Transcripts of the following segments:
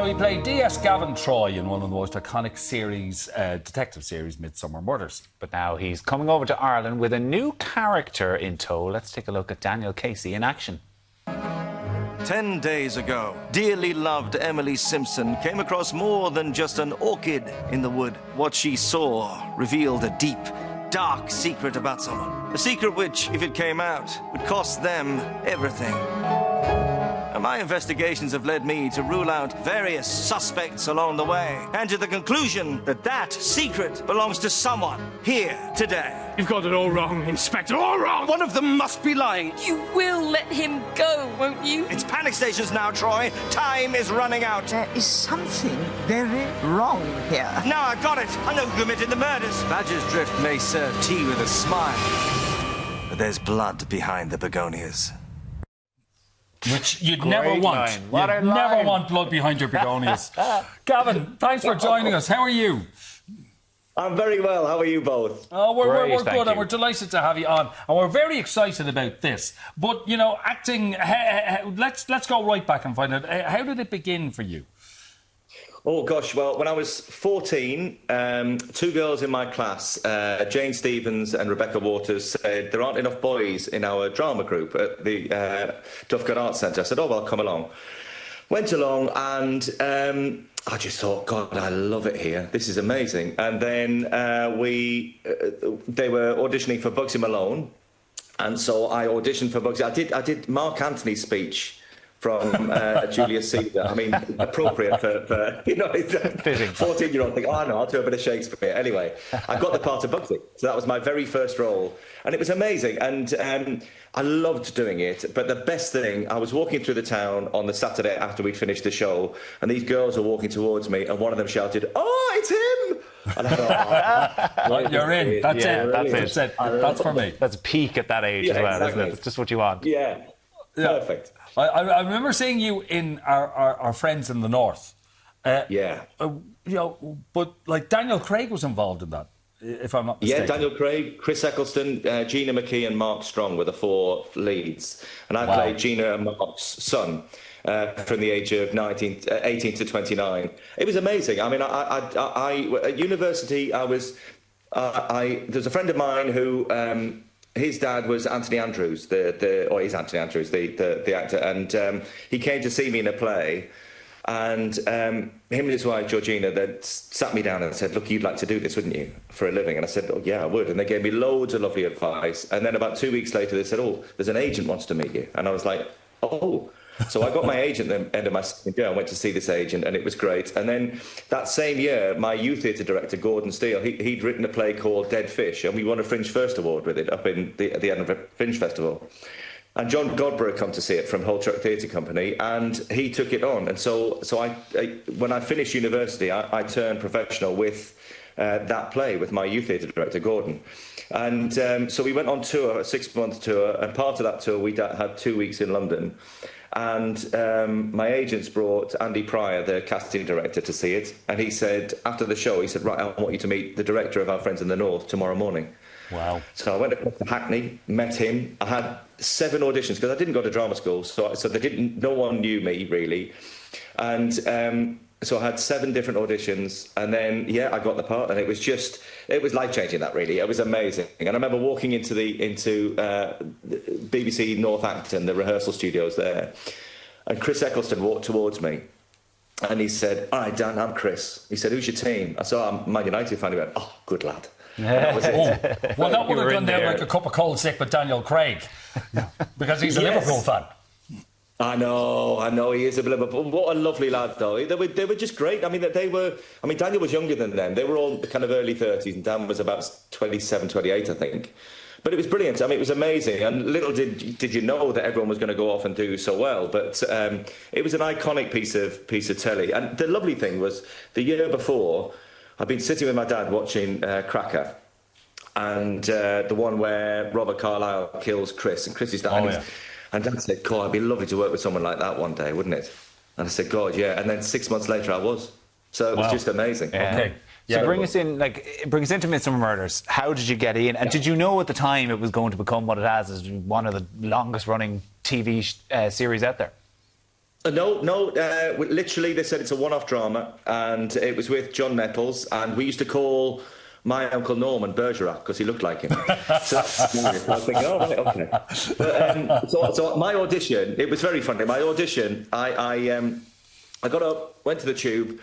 he played DS Gavin Troy in one of the most iconic series, detective series, Midsomer Murders. But now he's coming over to Ireland with a new character in tow. Let's take a look at Daniel Casey in action. 10 days ago, dearly loved Emily Simpson came across more than just an orchid in the wood. What she saw revealed a deep, dark secret about someone. A secret which, if it came out, would cost them everything. And my investigations have led me to rule out various suspects along the way, and to the conclusion that that secret belongs to someone here today. You've got it all wrong, Inspector, all wrong! One of them must be lying. You will let him go, won't you? It's panic stations now, Troy. Time is running out. There is something very wrong here. Now I've got it. I know who committed the murders. Badger's Drift may serve tea with a smile, but there's blood behind the begonias. Which you'd never want. Line. You'd never want blood behind your begonias. Gavin, thanks for joining us. How are you? I'm very well. How are you both? Oh, we're good, you. and we're delighted to have you on. And we're very excited about this. But, you know, acting, let's go right back and find out. How did it begin for you? Oh, gosh. Well, when I was 14, two girls in my class, Jane Stevens and Rebecca Waters, said there aren't enough boys in our drama group at the Dufgood Arts Centre. I said, oh, well, come along. Went along and I just thought, God, I love it here. This is amazing. And then they were auditioning for Bugsy Malone. And so I auditioned for Bugsy. I did Mark Antony's speech from Julius Caesar. I mean, appropriate for you know, 14-year-old thing. Oh, no, I'll do a bit of Shakespeare. Anyway, I got the part of Bugsy. So that was my very first role. And it was amazing. And I loved doing it. But the best thing, I was walking through the town on the Saturday after we'd finished the show, and these girls were walking towards me, and one of them shouted, "Oh, it's him!" And I thought, well, you're in. That's it. That's it. That's for me. That's peak at that age as well, exactly. isn't it? It's just what you want. Yeah. Perfect. I remember seeing you in our Friends in the North. Yeah. You know, but like Daniel Craig was involved in that, if I'm not mistaken. Yeah, Daniel Craig, Chris Eccleston, Gina McKee and Mark Strong were the four leads. And I played Gina and Mark's son from the age of 18 to 29. It was amazing. I mean, at university, there's a friend of mine who... his dad was Anthony Andrews, he's Anthony Andrews, the actor, and he came to see me in a play, and him and his wife Georgina then sat me down and said, "Look, you'd like to do this, wouldn't you, for a living?" And I said, "Oh, yeah, I would." And they gave me loads of lovely advice. And then about 2 weeks later, they said, "Oh, there's an agent wants to meet you." And I was like, "Oh." So I got my agent at the end of my second year. I went to see this agent, and it was great. And then that same year, my youth theatre director, Gordon Steele, he'd written a play called Dead Fish, and we won a Fringe First Award with it up in the Edinburgh Fringe Festival. And John Godber had come to see it from Hull Truck Theatre Company, and he took it on. And so I when I finished university, I turned professional with that play with my youth theatre director, Gordon. And so we went on tour, a 6-month tour, and part of that tour we had 2 weeks in London. And my agents brought Andy Pryor, the casting director, to see it. And he said, after the show, he said, "Right, I want you to meet the director of Our Friends in the North tomorrow morning." Wow. So I went across to Hackney, met him. I had 7 auditions, because I didn't go to drama school, so no one knew me, really. And so I had 7 different auditions, and then, I got the part, and it was life-changing, that, really. It was amazing. And I remember walking into BBC North Acton, the rehearsal studios there, and Chris Eccleston walked towards me, and he said, "All right, Dan, I'm Chris." He said, "Who's your team?" I said, "I'm Man United fan." He went, "Oh, good lad." And that was it. Well, that would have gone down like a cup of cold sick with Daniel Craig, because he's a Liverpool fan. I know, he is a Liverpool. What a lovely lad, though. They were just great. I mean, Daniel was younger than them. They were all kind of early 30s, and Dan was about 27, 28, I think. But it was brilliant. I mean, it was amazing. And little did you know that everyone was going to go off and do so well. But it was an iconic piece of telly. And the lovely thing was, the year before, I'd been sitting with my dad watching Cracker, and the one where Robert Carlyle kills Chris, and Chris is dying. Oh, yeah. And Dad said, "God, it'd be lovely to work with someone like that one day, wouldn't it?" And I said, "God, yeah." And then 6 months later, I was. So it was just amazing. Yeah. Okay. So bring us into Midsomer Murders. How did you get in? And did you know at the time it was going to become what it has, as one of the longest running TV series out there? No. Literally, they said it's a one-off drama, and it was with John Nettles, and we used to call my Uncle Norman Bergerac because he looked like him. So I was thinking, oh, right, okay. But, so my audition, it was very funny. My audition, I got up, went to the Tube,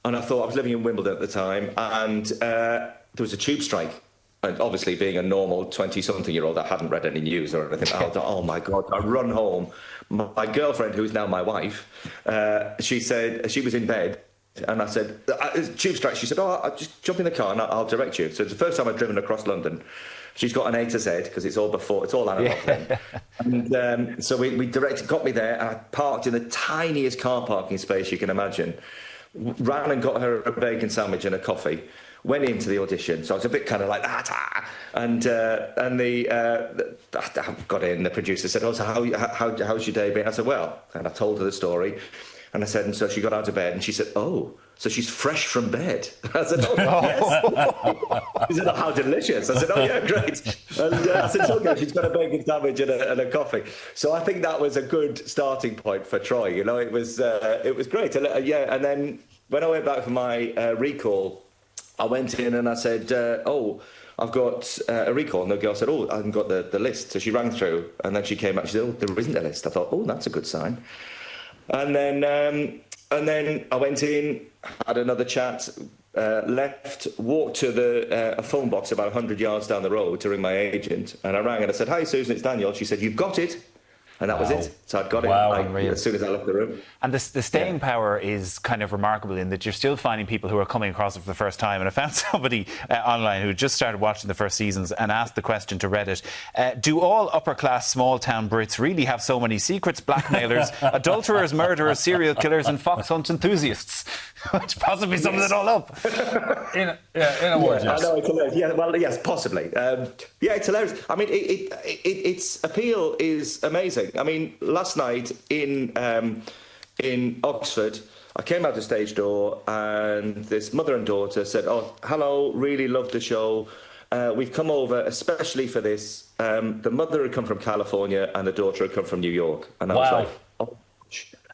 and I thought I was living in Wimbledon at the time, and there was a tube strike. And obviously, being a normal 20-something-year-old, I hadn't read any news or anything. I thought, oh my God, I run home. My girlfriend, who is now my wife, she said she was in bed. And I said, tube strike. She said, oh, I'll just jump in the car and I'll direct you. So it's the first time I've driven across London. She's got an A to Z because it's all analog then. And so we got me there, and I parked in the tiniest car parking space you can imagine. Ran and got her a bacon sandwich and a coffee. Went into the audition, so I was a bit kind of like that, and I got in. The producer said, "Oh, so how's your day been?" I said, "Well," and I told her the story, and I said, and so she got out of bed, and she said, "Oh, so she's fresh from bed." I said, "Oh, yes." She said, "Oh, how delicious." I said, "Oh, yeah, great." And I said, "Okay, she's got a bacon sandwich and a coffee." So I think that was a good starting point for Troy. You know, it was great. Yeah, and then when I went back for my recall, I went in and I said, oh, I've got a recall. And the girl said, oh, I haven't got the list. So she rang through, and then she came back. She said, oh, there isn't a list. I thought, oh, that's a good sign. And then I went in, had another chat, left, walked to a phone box about 100 yards down the road to ring my agent. And I rang and I said, hi, Susan, it's Daniel. She said, you've got it. And that was it. So I'd got it as soon as I left the room. And the staying power is kind of remarkable in that you're still finding people who are coming across it for the first time. And I found somebody online who just started watching the first seasons and asked the question to Reddit, do all upper-class small-town Brits really have so many secrets, blackmailers, adulterers, murderers, serial killers and fox hunt enthusiasts? Which possibly sums it all up. In a word, yes. I know, it's hilarious. Yeah, well, yes, possibly. It's hilarious. I mean, its appeal is amazing. I mean, last night in Oxford, I came out the stage door and this mother and daughter said, oh, hello, really loved the show. We've come over especially for this. The mother had come from California and the daughter had come from New York. And I was like, oh,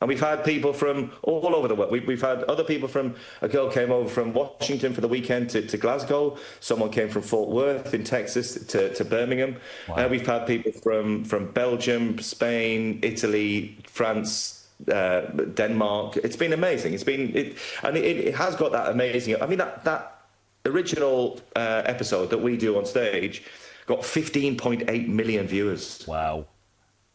and we've had people from all over the world. We've had other people from, a girl came over from Washington for the weekend to Glasgow. Someone came from Fort Worth in Texas to Birmingham. Wow. We've had people from Belgium, Spain, Italy, France, Denmark. It's been amazing. It has got that amazing. I mean, that original episode that we do on stage got 15.8 million viewers. Wow.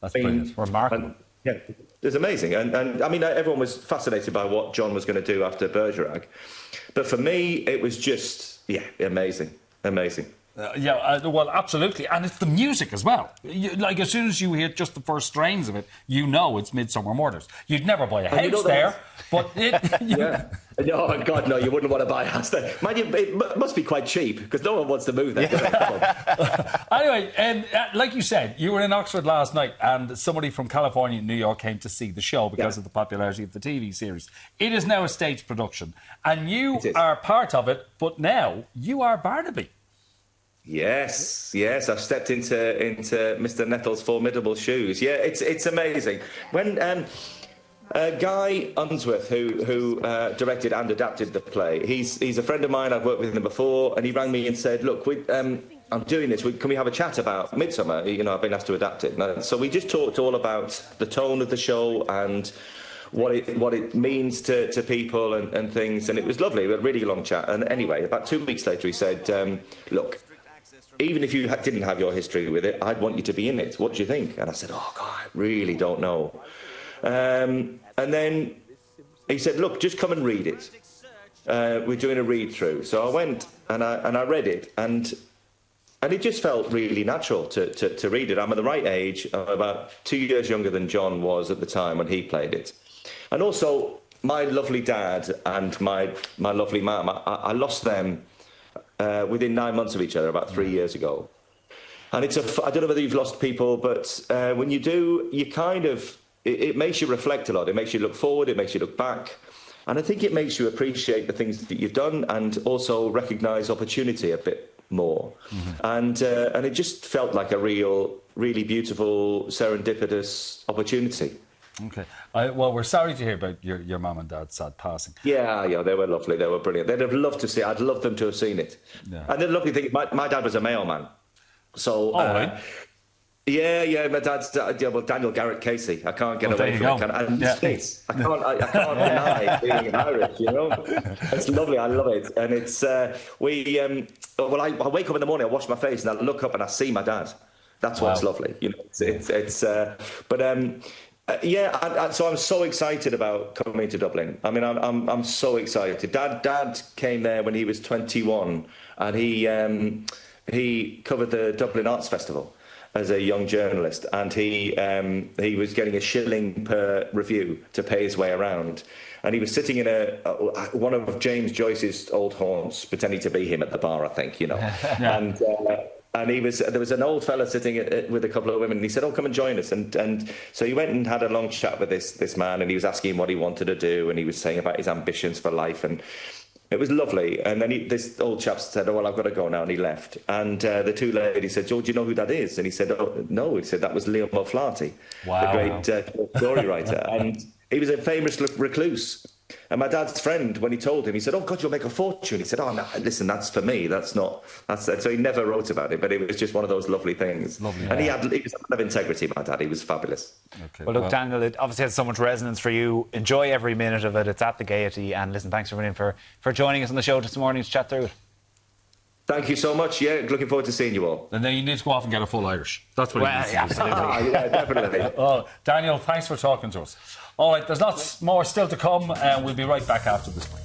That's brilliant. Remarkable. Yeah, it's amazing. And I mean, everyone was fascinated by what John was going to do after Bergerac. But for me, it was just, amazing. Well, absolutely. And it's the music as well. Like, as soon as you hear just the first strains of it, you know it's Midsomer Murders. You'd never buy a house there, but it... No, God, no, you wouldn't want to buy a house there. Mind you, it must be quite cheap, because no one wants to move there. Anyway, like you said, you were in Oxford last night, and somebody from California and New York came to see the show because of the popularity of the TV series. It is now a stage production, and you are part of it, but now you are Barnaby. Yes, I've stepped into Mr. Nettles' formidable shoes. Yeah, it's amazing. When Guy Unsworth, who directed and adapted the play, he's a friend of mine. I've worked with him before, and he rang me and said, "Look, I'm doing this. Can we have a chat about Midsomer? You know, I've been asked to adapt it." And so we just talked all about the tone of the show and what it means to people and things, and it was lovely. We had a really long chat. And anyway, about 2 weeks later, he said, "Look, even if you didn't have your history with it, I'd want you to be in it. What do you think?" And I said, "Oh, God, I really don't know." And then he said, "Look, just come and read it. We're doing a read-through." So I went and I read it, and it just felt really natural to read it. I'm at the right age. I'm about 2 years younger than John was at the time when he played it. And also, my lovely dad and my lovely mum, I lost them within 9 months of each other about 3 years ago. And I don't know whether you've lost people, but when you do, you kind of, it makes you reflect a lot. It makes you look forward, it makes you look back. And I think it makes you appreciate the things that you've done and also recognise opportunity a bit more. Mm-hmm. And it just felt like a really beautiful, serendipitous opportunity. Okay. Well, we're sorry to hear about your mum and dad's sad passing. Yeah, they were lovely. They were brilliant. They'd have loved to see it. I'd love them to have seen it. Yeah. And the lovely thing, my dad was a mailman. So, right. Yeah, my dad's Daniel Garrett Casey. I can't get away from it. And yeah. States. I can't deny being an Irish. It's lovely. I love it. And it's I wake up in the morning, I wash my face, and I look up and I see my dad. That's what's lovely. So I'm so excited about coming to Dublin. I mean, I'm so excited. Dad came there when he was 21, and he covered the Dublin Arts Festival as a young journalist, and he was getting £1 per review to pay his way around, and he was sitting in one of James Joyce's old haunts, pretending to be him at the bar, I think, yeah. And there was an old fella sitting with a couple of women, and he said, "Oh, come and join us." And so he went and had a long chat with this man, and he was asking him what he wanted to do, and he was saying about his ambitions for life, and it was lovely. And then this old chap said, "Oh, well, I've got to go now," and he left. And the two ladies said, "George, do you know who that is?" And he said, "Oh, no." He said, "That was Leo O'Flaherty, the great story writer." And he was a famous recluse. And my dad's friend, when he told him, he said, "Oh, God, you'll make a fortune." He said, "Oh, no, listen, that's for me. That's not..." So he never wrote about it, but it was just one of those lovely things. Lovely, and he was a man of integrity, my dad. He was fabulous. Okay, well, look, Daniel, it obviously has so much resonance for you. Enjoy every minute of it. It's at the Gaiety. And listen, thanks for joining us on the show this morning to chat through it. Thank you so much. Yeah, looking forward to seeing you all. And then you need to go off and get a full Irish. That's what you need to do. Absolutely. Yeah, definitely. Oh, Daniel, thanks for talking to us. All right, there's lots more still to come, and we'll be right back after this break.